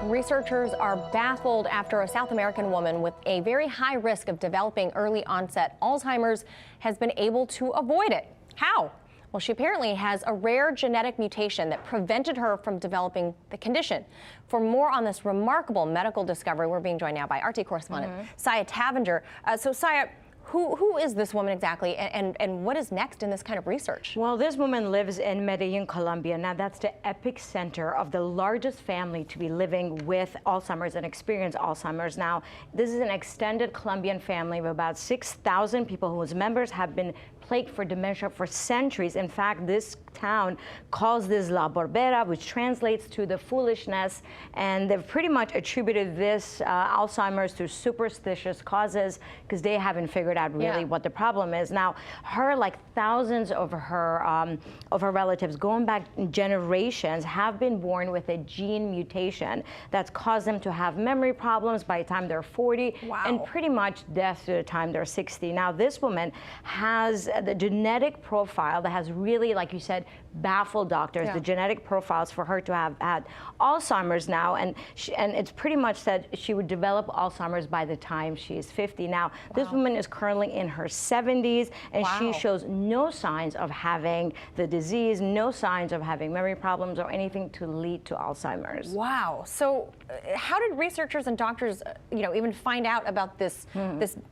Researchers are baffled after a South American woman with a very high risk of developing early onset Alzheimer's has been able to avoid it. How? Well, she apparently has a rare genetic mutation that prevented her from developing the condition. For more on this remarkable medical discovery, we're being joined now by RT correspondent Sayeh Tavangar. So Sayeh, who is this woman exactly, and what is next in this kind of research? Well, this woman lives in Medellin, Colombia. Now, that's the epicenter of the largest family to be living with Alzheimer's and experience Alzheimer's. Now, this is an extended Colombian family of about 6,000 people whose members have been plagued for dementia for centuries. In fact, this town calls this La Borbera, which translates to the foolishness, and they've pretty much attributed this Alzheimer's to superstitious causes because they haven't figured out really what the problem is. Now, her, like thousands of her relatives going back generations, have been born with a gene mutation that's caused them to have memory problems by the time they're 40 and pretty much death to the time they're 60. Now, this woman has the genetic profile that has really, like you said, baffled doctors, the genetic profiles for her to have had Alzheimer's now, and it's pretty much said she would develop Alzheimer's by the time she's 50. Now, this woman is currently in her 70s, and she shows no signs of having the disease, no signs of having memory problems or anything to lead to Alzheimer's. Wow. So how did researchers and doctors, even find out about this?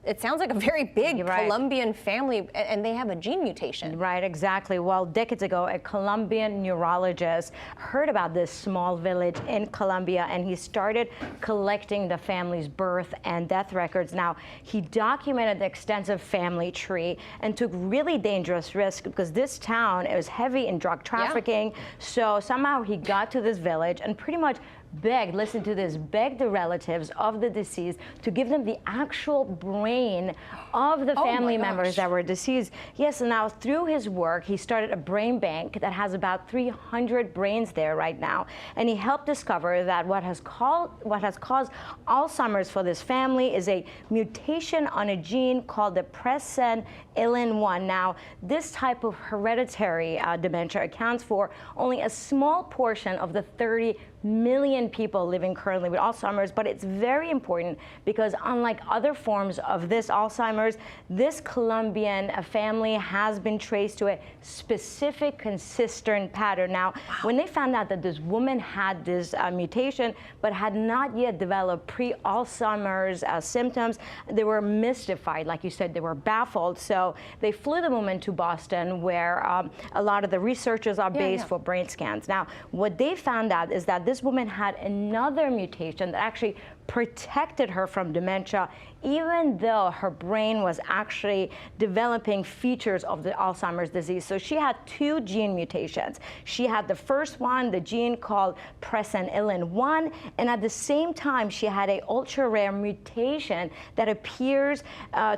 It sounds like a very big Colombian family, and they have a gene mutation. Right, exactly. Well, decades ago, a Colombian neurologist heard about this small village in Colombia, and he started collecting the family's birth and death records. Now, he documented the extensive family tree and took really dangerous risks because this town is heavy in drug trafficking. So somehow he got to this village and pretty much begged, listen to this, begged the relatives of the deceased to give them the actual brain of the family members that were deceased. Yes, and now through his work, he started a brain bank that has about 300 brains there right now. And he helped discover that what has caused Alzheimer's for this family is a mutation on a gene called the presenilin-1. Now, this type of hereditary dementia accounts for only a small portion of the 30 million people living currently with Alzheimer's, but it's very important because unlike other forms of this Alzheimer's, this Colombian family has been traced to a specific consistent pattern. Now, when they found out that this woman had this mutation but had not yet developed pre-Alzheimer's symptoms, they were mystified. Like you said, they were baffled. So they flew the woman to Boston, where a lot of the researchers are based for brain scans. Now, what they found out is that this woman had another mutation that actually protected her from dementia, even though her brain was actually developing features of the Alzheimer's disease. So she had two gene mutations. She had the first one, the gene called presenilin-1, and at the same time, she had an ultra-rare mutation that appears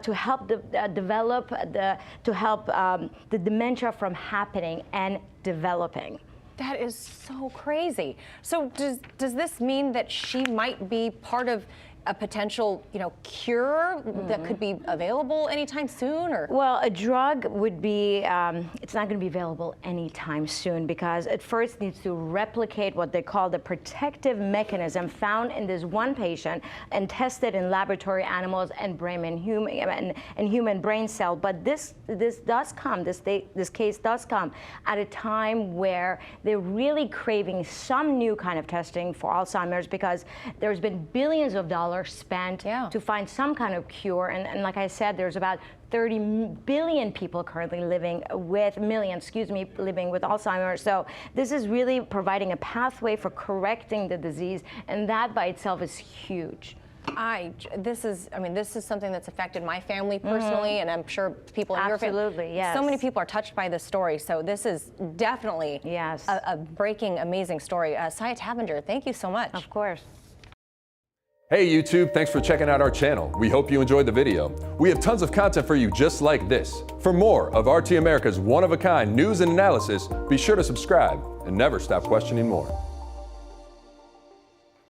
to help develop the dementia from happening and developing. That is so crazy. So does this mean that she might be part of a potential, cure that could be available anytime soon? Or well, a drug would be, it's not going to be available anytime soon because it first needs to replicate what they call the protective mechanism found in this one patient and tested in laboratory animals and human brain cell. But this case does come at a time where they're really craving some new kind of testing for Alzheimer's because there's been billions of dollars spent to find some kind of cure. And like I said, there's about 30 billion people currently living with Alzheimer's. So this is really providing a pathway for correcting the disease, and that by itself is huge. This is something that's affected my family personally, and I'm sure people in your family. So many people are touched by this story. So this is definitely a breaking, amazing story. Sayeh Tavangar, thank you so much. Of course. Hey YouTube, thanks for checking out our channel. We hope you enjoyed the video. We have tons of content for you just like this. For more of RT America's one-of-a-kind news and analysis, be sure to subscribe and never stop questioning more.